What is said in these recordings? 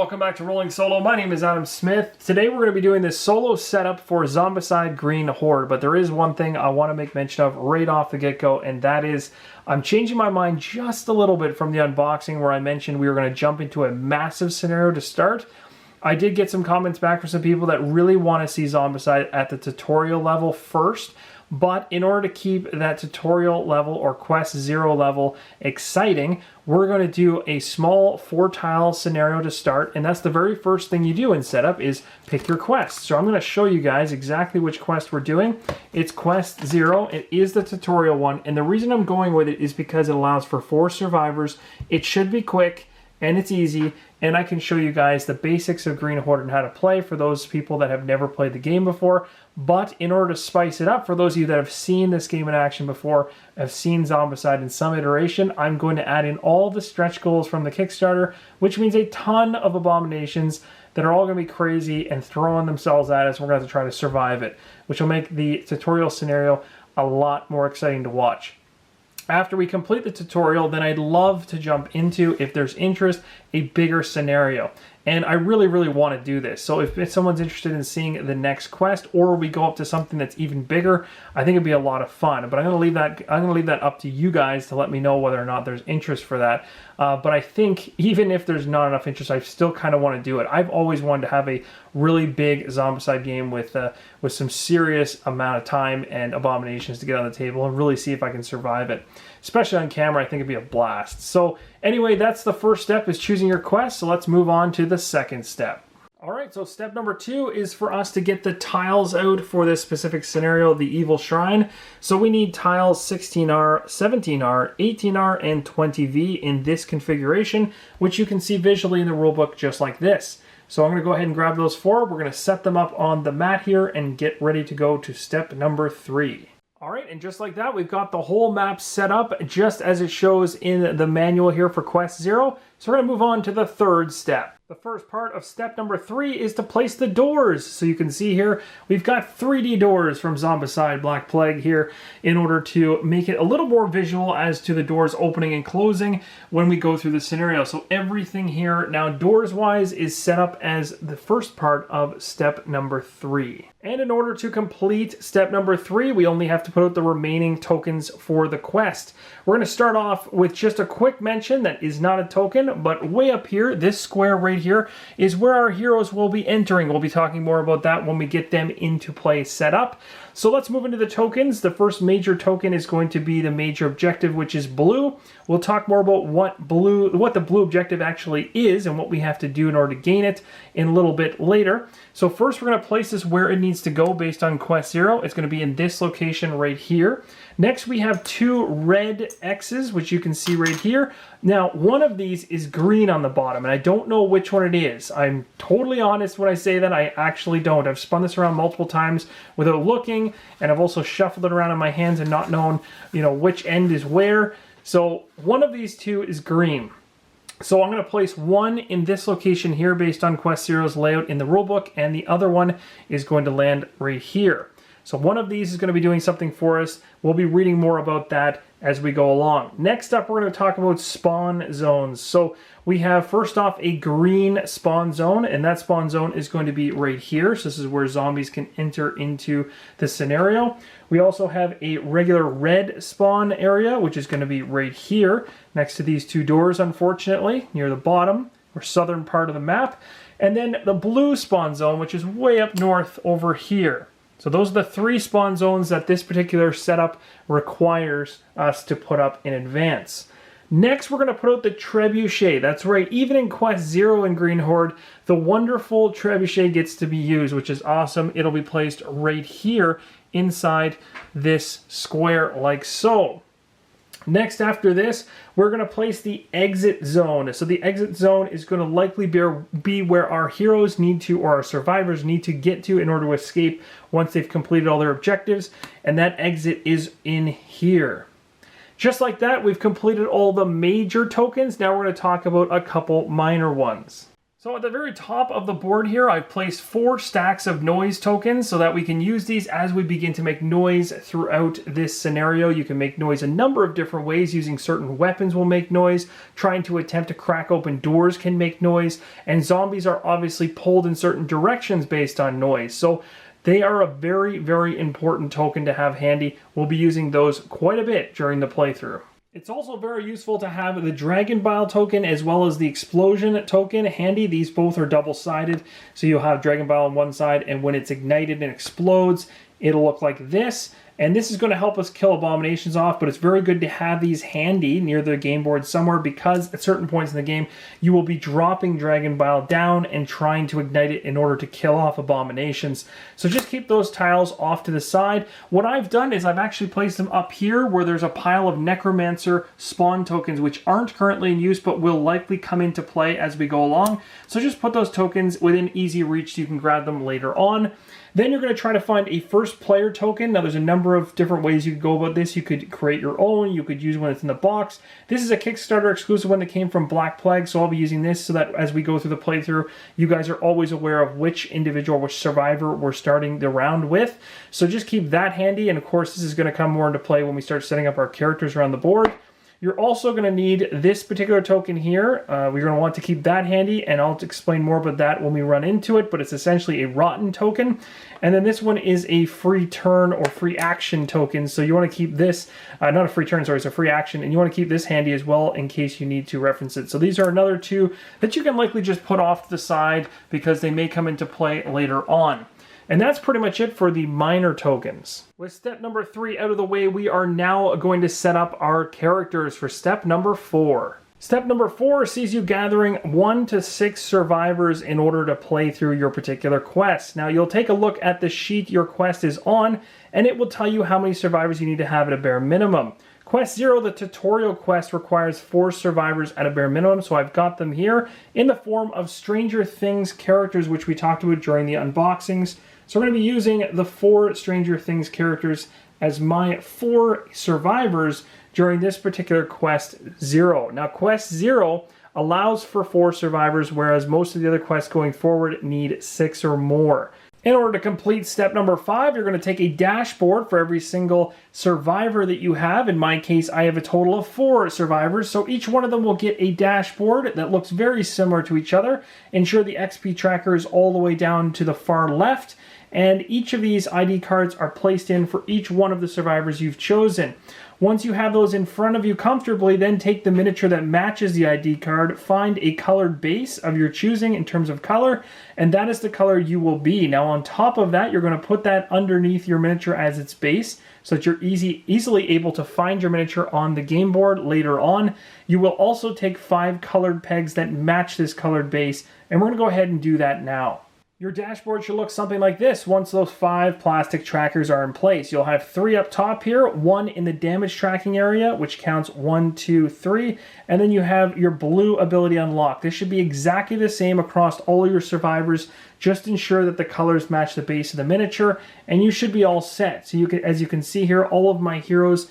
welcome back to Rolling Solo. My name is Adam Smith. Today we're going to be doing this solo setup for Zombicide Green Horde, but there is one thing I want to make mention of right off the get-go, and that is I'm changing my mind just a little bit from the unboxing where I mentioned we were going to jump into a massive scenario to start. I did get some comments back from some people that really want to see Zombicide at the tutorial level first. But in order to keep that tutorial level or quest 0 level exciting, we're going to do a small 4-tile scenario to start. And that's the very first thing you do in setup is pick your quest. So I'm going to show you guys exactly which quest we're doing. It's quest 0. It is the tutorial one. And the reason I'm going with it is because it allows for 4 survivors. It should be quick and it's easy. And I can show you guys the basics of Green Horde and how to play for those people that have never played the game before. But in order to spice it up, for those of you that have seen this game in action before, have seen Zombicide in some iteration, I'm going to add in all the stretch goals from the Kickstarter, which means a ton of abominations that are all going to be crazy and throwing themselves at us. We're going to have to try to survive it, which will make the tutorial scenario a lot more exciting to watch. After we complete the tutorial, then I'd love to jump into, if there's interest, a bigger scenario. And I really want to do this. So if someone's interested in seeing the next quest, or we go up to something that's even bigger, I think it'd be a lot of fun. But I'm going to leave that up to you guys to let me know whether or not there's interest for that. But I think even if there's not enough interest, I still kind of want to do it. I've always wanted to have a really big Zombicide game with some serious amount of time and abominations to get on the table and really see if I can survive it. Especially on camera, I think it'd be a blast. So anyway, that's the first step, is choosing your quest. So let's move on to the second step. All right, so step number 2 is for us to get the tiles out for this specific scenario, the Evil Shrine. So we need tiles 16R, 17R, 18R, and 20V in this configuration, which you can see visually in the rulebook just like this. So I'm going to go ahead and grab those 4. We're going to set them up on the mat here and get ready to go to step number 3. All right, and just like that, we've got the whole map set up just as it shows in the manual here for Quest 0. So we're going to move on to the third step. The first part of step number 3 is to place the doors. So you can see here, we've got 3D doors from Zombicide Black Plague here in order to make it a little more visual as to the doors opening and closing when we go through the scenario. So everything here now doors-wise is set up as the first part of step number 3. And in order to complete step number 3, we only have to put out the remaining tokens for the quest. We're going to start off with just a quick mention that is not a token, but way up here, this square right here, is where our heroes will be entering. We'll be talking more about that when we get them into play set up. So let's move into the tokens. The first major token is going to be the major objective, which is blue. We'll talk more about what the blue objective actually is and what we have to do in order to gain it in a little bit later. So first we're going to place this where it needs to go based on Quest 0. It's going to be in this location right here. Next we have 2 red X's, which you can see right here. Now one of these is green on the bottom, and I don't know which one it is. I'm totally honest when I say that. I actually don't. I've spun this around multiple times without looking, and I've also shuffled it around in my hands and not known, which end is where. So one of these 2 is green. So I'm going to place one in this location here based on Quest 0's layout in the rulebook, and the other one is going to land right here. So one of these is going to be doing something for us. We'll be reading more about that as we go along. Next up, we're going to talk about spawn zones. So we have, first off, a green spawn zone, and that spawn zone is going to be right here. So this is where zombies can enter into the scenario. We also have a regular red spawn area, which is going to be right here, next to these 2 doors, unfortunately, near the bottom or southern part of the map. And then the blue spawn zone, which is way up north over here. So those are the 3 spawn zones that this particular setup requires us to put up in advance. Next, we're going to put out the trebuchet. That's right, even in Quest 0 in Green Horde, the wonderful trebuchet gets to be used, which is awesome. It'll be placed right here inside this square like so. Next, after this, we're going to place the exit zone. So the exit zone is going to likely be where our heroes need to, or our survivors need to get to in order to escape once they've completed all their objectives. And that exit is in here. Just like that, we've completed all the major tokens. Now we're going to talk about a couple minor ones. So at the very top of the board here, I've placed 4 stacks of noise tokens so that we can use these as we begin to make noise throughout this scenario. You can make noise a number of different ways. Using certain weapons will make noise. Trying to attempt to crack open doors can make noise. And zombies are obviously pulled in certain directions based on noise. So they are a very, very important token to have handy. We'll be using those quite a bit during the playthrough. It's also very useful to have the Dragon Bile token as well as the Explosion token handy. These both are double-sided, so you'll have Dragon Bile on one side, and when it's ignited and explodes, it'll look like this. And this is going to help us kill abominations off, but it's very good to have these handy near the game board somewhere, because at certain points in the game, you will be dropping Dragon Bile down and trying to ignite it in order to kill off abominations. So just keep those tiles off to the side. What I've done is I've actually placed them up here where there's a pile of Necromancer spawn tokens, which aren't currently in use, but will likely come into play as we go along. So just put those tokens within easy reach so you can grab them later on. Then you're going to try to find a first player token. Now there's a number of different ways you could go about this. You could create your own. You could use one that's in the box. This is a Kickstarter exclusive one that came from Black Plague, so I'll be using this so that as we go through the playthrough, you guys are always aware of which individual, which survivor we're starting the round with. So just keep that handy, and of course this is going to come more into play when we start setting up our characters around the board. You're also going to need this particular token here. We're going to want to keep that handy, and I'll explain more about that when we run into it, but it's essentially a rotten token. And then this one is a free turn or free action token, so you want to keep this, not a free turn, sorry, it's a free action, and you want to keep this handy as well in case you need to reference it. So these are another 2 that you can likely just put off to the side because they may come into play later on. And that's pretty much it for the minor tokens. With step number 3 out of the way, we are now going to set up our characters for step number 4. Step number 4 sees you gathering 1 to 6 survivors in order to play through your particular quest. Now you'll take a look at the sheet your quest is on, and it will tell you how many survivors you need to have at a bare minimum. Quest 0, the tutorial quest, requires 4 survivors at a bare minimum, so I've got them here in the form of Stranger Things characters, which we talked about during the unboxings. So we're going to be using the 4 Stranger Things characters as my 4 survivors during this particular Quest 0. Now, Quest 0 allows for 4 survivors, whereas most of the other quests going forward need 6 or more. In order to complete step number 5, you're going to take a dashboard for every single survivor that you have. In my case, I have a total of 4 survivors, so each one of them will get a dashboard that looks very similar to each other. Ensure the XP tracker is all the way down to the far left, and each of these ID cards are placed in for each one of the survivors you've chosen. Once you have those in front of you comfortably, then take the miniature that matches the ID card, find a colored base of your choosing in terms of color, and that is the color you will be. Now on top of that, you're going to put that underneath your miniature as its base, so that you're easily able to find your miniature on the game board later on. You will also take 5 colored pegs that match this colored base, and we're going to go ahead and do that now. Your dashboard should look something like this once those 5 plastic trackers are in place. You'll have 3 up top here, 1 in the damage tracking area, which counts 1, 2, 3, and then you have your blue ability unlocked. This should be exactly the same across all your survivors. Just ensure that the colors match the base of the miniature, and you should be all set. So as you can see here, all of my heroes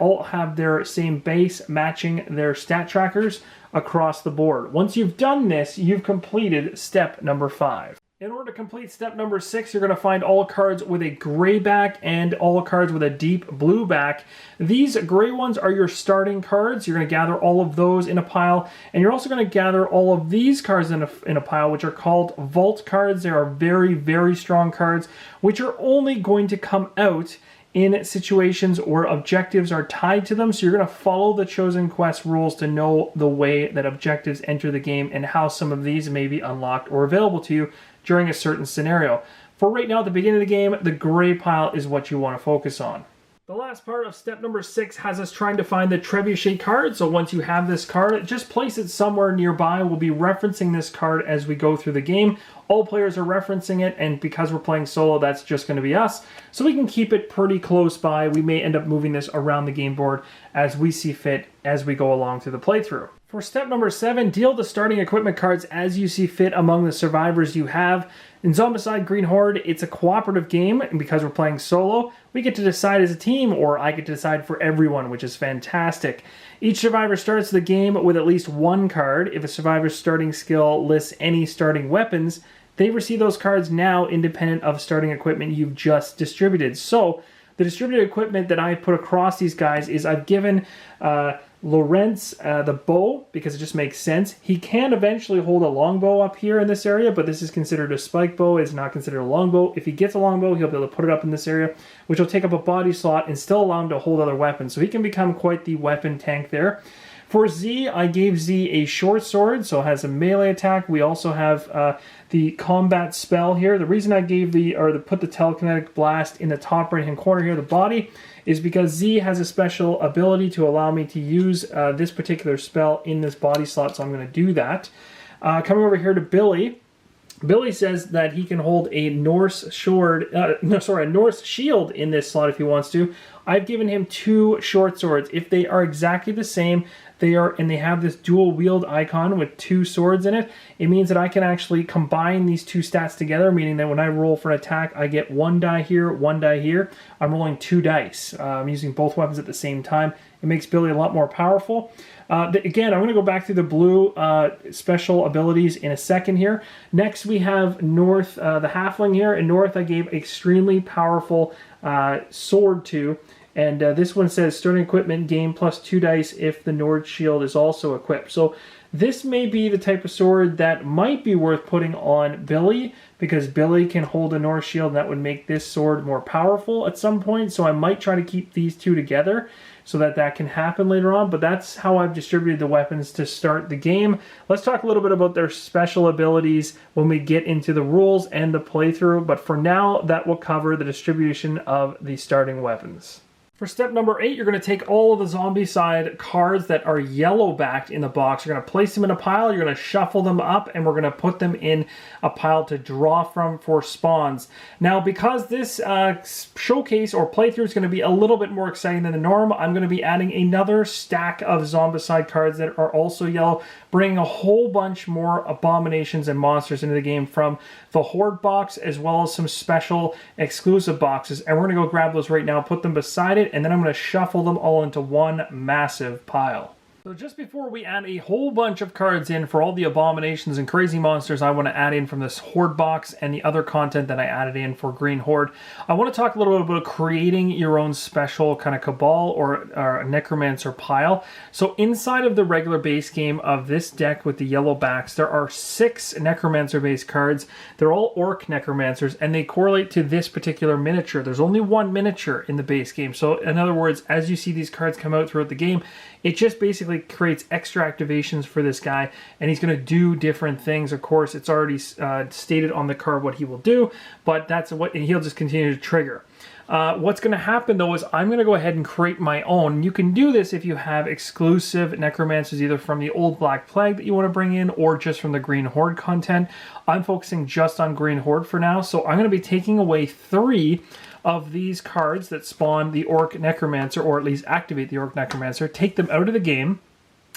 all have their same base matching their stat trackers across the board. Once you've done this, you've completed step number 5. In order to complete step number 6, you're going to find all cards with a gray back and all cards with a deep blue back. These gray ones are your starting cards. You're going to gather all of those in a pile, and you're also going to gather all of these cards in a pile, which are called vault cards. They are very, very strong cards, which are only going to come out in situations where objectives are tied to them. So you're going to follow the chosen quest rules to know the way that objectives enter the game and how some of these may be unlocked or available to you during a certain scenario. For right now, at the beginning of the game, the gray pile is what you want to focus on. The last part of step number 6 has us trying to find the trebuchet card. So once you have this card, just place it somewhere nearby. We'll be referencing this card as we go through the game. All players are referencing it, and because we're playing solo, that's just going to be us. So we can keep it pretty close by. We may end up moving this around the game board as we see fit as we go along through the playthrough. For step number 7, deal the starting equipment cards as you see fit among the survivors you have. In Zombicide Green Horde, it's a cooperative game, and because we're playing solo, we get to decide as a team, or I get to decide for everyone, which is fantastic. Each survivor starts the game with at least one card. If a survivor's starting skill lists any starting weapons, they receive those cards now independent of starting equipment you've just distributed. So, the distributed equipment that I put across these guys is I've given Lawrence the bow, because it just makes sense. He can eventually hold a longbow up here in this area, but this is considered a spike bow. It's not considered a longbow. If he gets a longbow, he'll be able to put it up in this area, which will take up a body slot and still allow him to hold other weapons. So he can become quite the weapon tank there. For Z, I gave Z a short sword, so it has a melee attack. We also have the combat spell here. The reason I gave put the telekinetic blast in the top right-hand corner here, the body, is because Z has a special ability to allow me to use this particular spell in this body slot, so I'm going to do that. Coming over here to Billy. Billy says that he can hold a Norse shield in this slot if he wants to. I've given him 2 short swords. If they are exactly the same, they have this dual wield icon with 2 swords in it. It means that I can actually combine these 2 stats together, meaning that when I roll for an attack, I get 1 die here, 1 die here. I'm rolling 2 dice. I'm using both weapons at the same time. It makes Billy a lot more powerful. Again, I'm going to go back through the blue special abilities in a second here. Next, we have North, the halfling here. In North, I gave extremely powerful sword to. And this one says, starting equipment, gain plus 2 dice if the Nord shield is also equipped. So this may be the type of sword that might be worth putting on Billy, because Billy can hold a North shield, and that would make this sword more powerful at some point. So I might try to keep these 2 together so that can happen later on. But that's how I've distributed the weapons to start the game. Let's talk a little bit about their special abilities when we get into the rules and the playthrough. But for now, that will cover the distribution of the starting weapons. For step number 8, you're going to take all of the Zombicide cards that are yellow backed in the box. You're going to place them in a pile, you're going to shuffle them up, and we're going to put them in a pile to draw from for spawns. Now, because this showcase or playthrough is going to be a little bit more exciting than the norm, I'm going to be adding another stack of Zombicide cards that are also yellow, bringing a whole bunch more abominations and monsters into the game from the Horde box, as well as some special exclusive boxes. And we're going to go grab those right now, put them beside it, and then I'm going to shuffle them all into one massive pile. So just before we add a whole bunch of cards in for all the abominations and crazy monsters I want to add in from this Horde box and the other content that I added in for Green Horde, I want to talk a little bit about creating your own special kind of cabal or necromancer pile. So inside of the regular base game of this deck with the yellow backs, there are 6 necromancer based cards. They're all orc necromancers, and they correlate to this particular miniature. There's only 1 miniature in the base game. So in other words, as you see these cards come out throughout the game, it just basically creates extra activations for this guy, and he's going to do different things. Of course, it's already stated on the card what he will do, but that's what he'll just continue to trigger. What's going to happen, though, is I'm going to go ahead and create my own. You can do this if you have exclusive necromancers, either from the Old Black Plague that you want to bring in, or just from the Green Horde content. I'm focusing just on Green Horde for now, so I'm going to be taking away 3 of these cards that spawn the Orc Necromancer, or at least activate the Orc Necromancer, take them out of the game,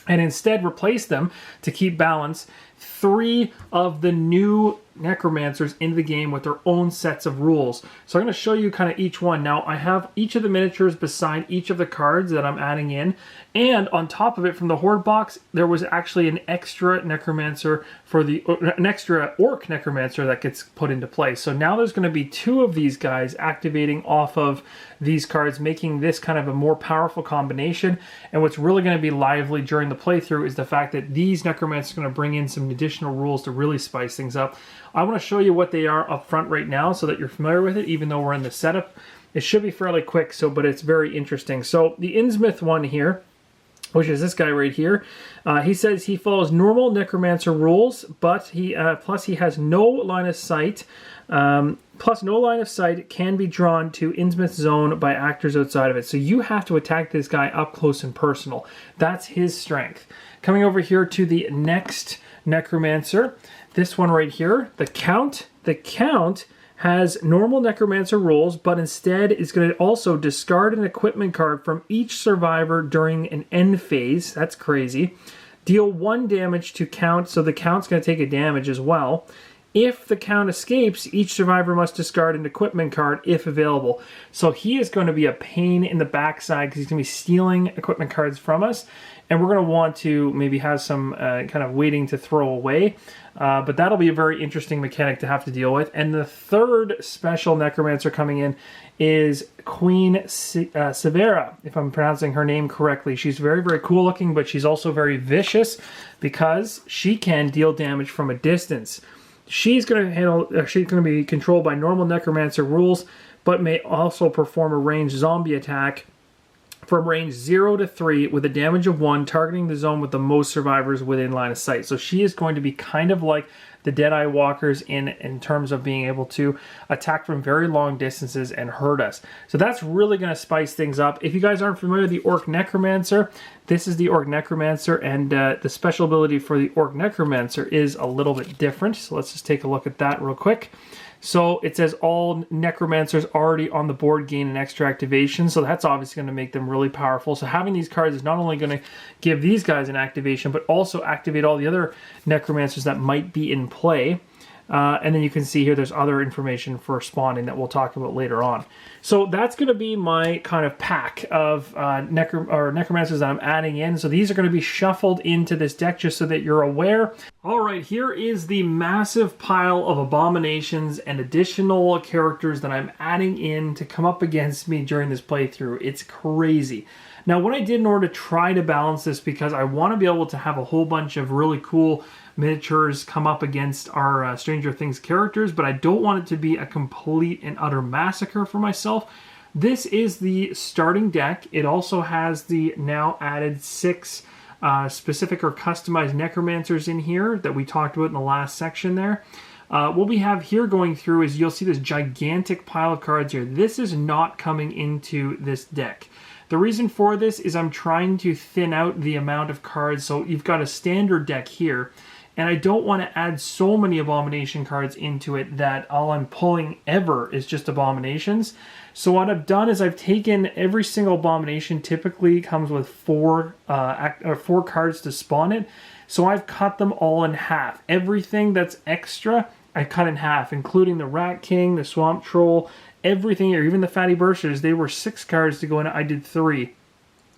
and instead replace them, to keep balance, 3 of the new necromancers into the game with their own sets of rules. So I'm going to show you kind of each one. Now, I have each of the miniatures beside each of the cards that I'm adding in, and on top of it from the Horde box, there was actually an extra necromancer for an extra orc necromancer that gets put into play. So now there's going to be 2 of these guys activating off of these cards, making this kind of a more powerful combination. And what's really going to be lively during the playthrough is the fact that these necromancers are going to bring in some additional rules to really spice things up. I want to show you what they are up front right now so that you're familiar with it, even though we're in the setup. It should be fairly quick, but it's very interesting. So the Innsmouth one here, which is this guy right here, he says he follows normal necromancer rules, but plus he has no line of sight. Plus no line of sight can be drawn to Innsmouth zone by actors outside of it. So you have to attack this guy up close and personal. That's his strength. Coming over here to the next necromancer, this one right here, the Count. The Count has normal necromancer rules, but instead is going to also discard an equipment card from each survivor during an end phase. That's crazy. Deal 1 damage to count, so the count's going to take a damage as well. If the count escapes, each survivor must discard an equipment card if available. So he is going to be a pain in the backside because he's going to be stealing equipment cards from us. And we're going to want to maybe have some kind of waiting to throw away. But that'll be a very interesting mechanic to have to deal with. And the third special necromancer coming in is Queen Severa, if I'm pronouncing her name correctly. She's very, very cool looking, but she's also very vicious because she can deal damage from a distance. She's going to be controlled by normal necromancer rules, but may also perform a ranged zombie attack from range 0 to 3 with a damage of 1, targeting the zone with the most survivors within line of sight. So she is going to be kind of like the Deadeye Walkers in terms of being able to attack from very long distances and hurt us. So that's really going to spice things up. If you guys aren't familiar with the Orc Necromancer, this is the Orc Necromancer, and the special ability for the Orc Necromancer is a little bit different. So let's just take a look at that real quick. So it says all necromancers already on the board gain an extra activation, so that's obviously going to make them really powerful. So having these cards is not only going to give these guys an activation, but also activate all the other necromancers that might be in play. And then you can see here there's other information for spawning that we'll talk about later on. So that's going to be my kind of pack of necromancers that I'm adding in. So these are going to be shuffled into this deck just so that you're aware. All right, here is the massive pile of abominations and additional characters that I'm adding in to come up against me during this playthrough. It's crazy. Now, what I did in order to try to balance this, because I want to be able to have a whole bunch of really cool miniatures come up against our Stranger Things characters, but I don't want it to be a complete and utter massacre for myself. This is the starting deck. It also has the now added 6 specific or customized necromancers in here that we talked about in the last section there. What we have here going through is you'll see this gigantic pile of cards here. This is not coming into this deck. The reason for this is I'm trying to thin out the amount of cards. So you've got a standard deck here, and I don't want to add so many abomination cards into it that all I'm pulling ever is just abominations. So what I've done is I've taken every single abomination, typically comes with 4 cards to spawn it. So I've cut them all in half. Everything that's extra, I cut in half, including the Rat King, the Swamp Troll, everything here, even the Fatty Bursters. They were 6 cards to go in. I did 3.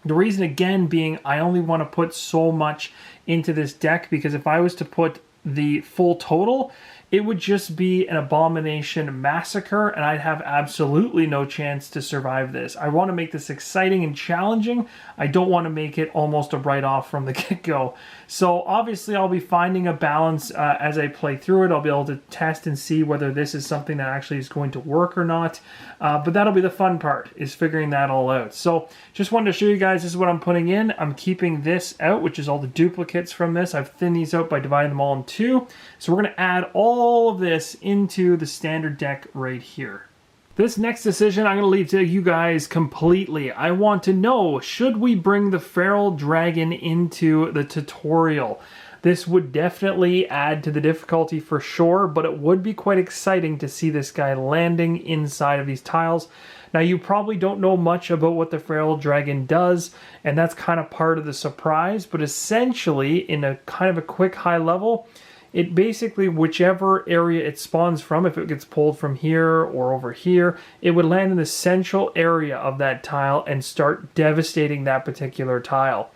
The reason again being I only want to put so much into this deck, because if I was to put the full total, it would just be an abomination massacre, and I'd have absolutely no chance to survive this. I want to make this exciting and challenging. I don't want to make it almost a write-off from the get-go. So obviously I'll be finding a balance as I play through it. I'll be able to test and see whether this is something that actually is going to work or not. But that'll be the fun part, is figuring that all out. So just wanted to show you guys this is what I'm putting in. I'm keeping this out, which is all the duplicates from this. I've thinned these out by dividing them all in 2. So we're going to add all of this into the standard deck right here. This next decision I'm going to leave to you guys completely. I want to know, should we bring the feral dragon into the tutorial? This would definitely add to the difficulty for sure, but it would be quite exciting to see this guy landing inside of these tiles. Now, you probably don't know much about what the feral dragon does, and that's kind of part of the surprise, but essentially, in a kind of a quick high level, it basically, whichever area it spawns from, if it gets pulled from here or over here, it would land in the central area of that tile and start devastating that particular tile.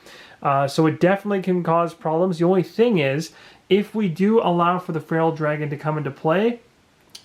So it definitely can cause problems. The only thing is, if we do allow for the feral dragon to come into play,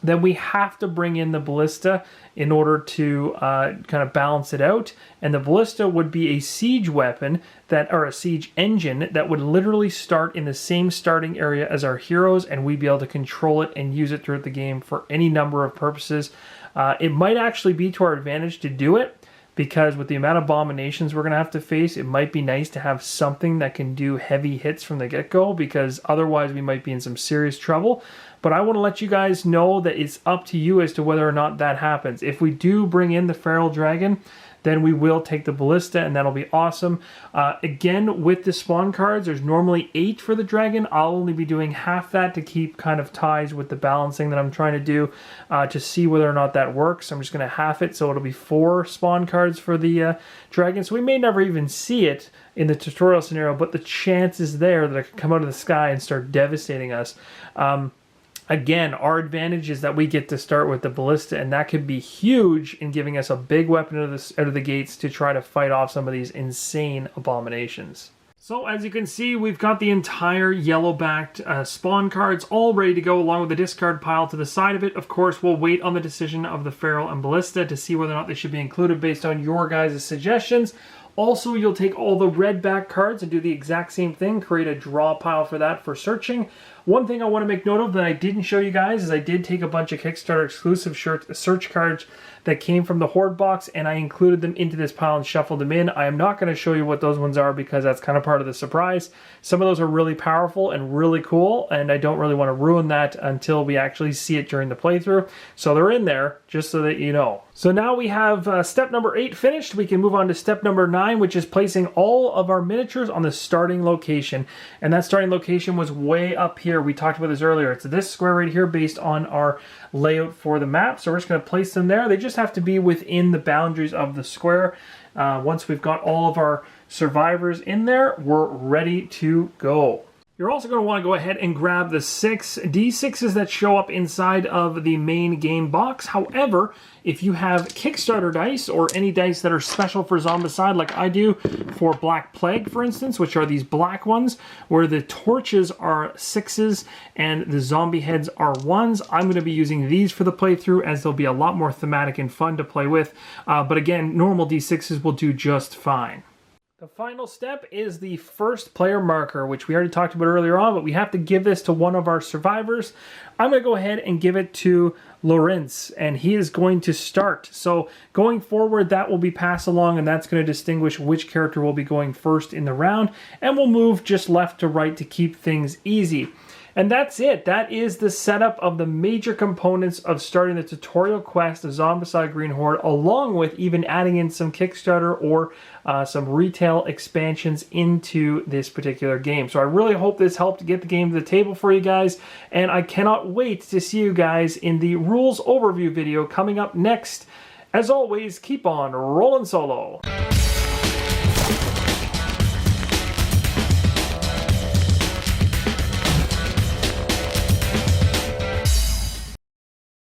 then we have to bring in the ballista in order to kind of balance it out. And the ballista would be a siege weapon or a siege engine that would literally start in the same starting area as our heroes, and we'd be able to control it and use it throughout the game for any number of purposes. It might actually be to our advantage to do it, because with the amount of abominations we're going to have to face, it might be nice to have something that can do heavy hits from the get-go, because otherwise we might be in some serious trouble. But I want to let you guys know that it's up to you as to whether or not that happens. If we do bring in the feral dragon, then we will take the ballista, and that'll be awesome. Again, with the spawn cards, there's normally 8 for the dragon. I'll only be doing half that to keep kind of ties with the balancing that I'm trying to do to see whether or not that works. I'm just going to half it, so it'll be 4 spawn cards for the dragon. So we may never even see it in the tutorial scenario, but the chance is there that it could come out of the sky and start devastating us. Again, our advantage is that we get to start with the ballista, and that could be huge in giving us a big weapon out of the gates to try to fight off some of these insane abominations. So as you can see, we've got the entire yellow-backed spawn cards all ready to go, along with the discard pile to the side of it. Of course, we'll wait on the decision of the feral and ballista to see whether or not they should be included based on your guys' suggestions. Also, you'll take all the red back cards and do the exact same thing, create a draw pile for that for searching. One thing I want to make note of that I didn't show you guys is I did take a bunch of Kickstarter exclusive search cards that came from the Horde box, and I included them into this pile and shuffled them in. I am not going to show you what those ones are because that's kind of part of the surprise. Some of those are really powerful and really cool, and I don't really want to ruin that until we actually see it during the playthrough. So they're in there, just so that you know. So now we have step number 8 finished. We can move on to step number 9, which is placing all of our miniatures on the starting location. And that starting location was way up here. We talked about this earlier. It's this square right here based on our layout for the map. So we're just going to place them there. They just have to be within the boundaries of the square. Once we've got all of our survivors in there, we're ready to go. You're also going to want to go ahead and grab the 6 D6s that show up inside of the main game box. However, if you have Kickstarter dice or any dice that are special for Zombicide, like I do for Black Plague, for instance, which are these black ones, where the torches are 6s and the zombie heads are 1s, I'm going to be using these for the playthrough, as they'll be a lot more thematic and fun to play with. But again, normal D6s will do just fine. The final step is the first player marker, which we already talked about earlier on, but we have to give this to one of our survivors. I'm going to go ahead and give it to Lawrence, and he is going to start. So going forward, that will be passed along, and that's going to distinguish which character will be going first in the round, and we'll move just left to right to keep things easy. And that's it. That is the setup of the major components of starting the tutorial quest of Zombicide Green Horde, along with even adding in some Kickstarter or some retail expansions into this particular game. So I really hope this helped get the game to the table for you guys, and I cannot wait to see you guys in the rules overview video coming up next. As always, keep on rolling solo.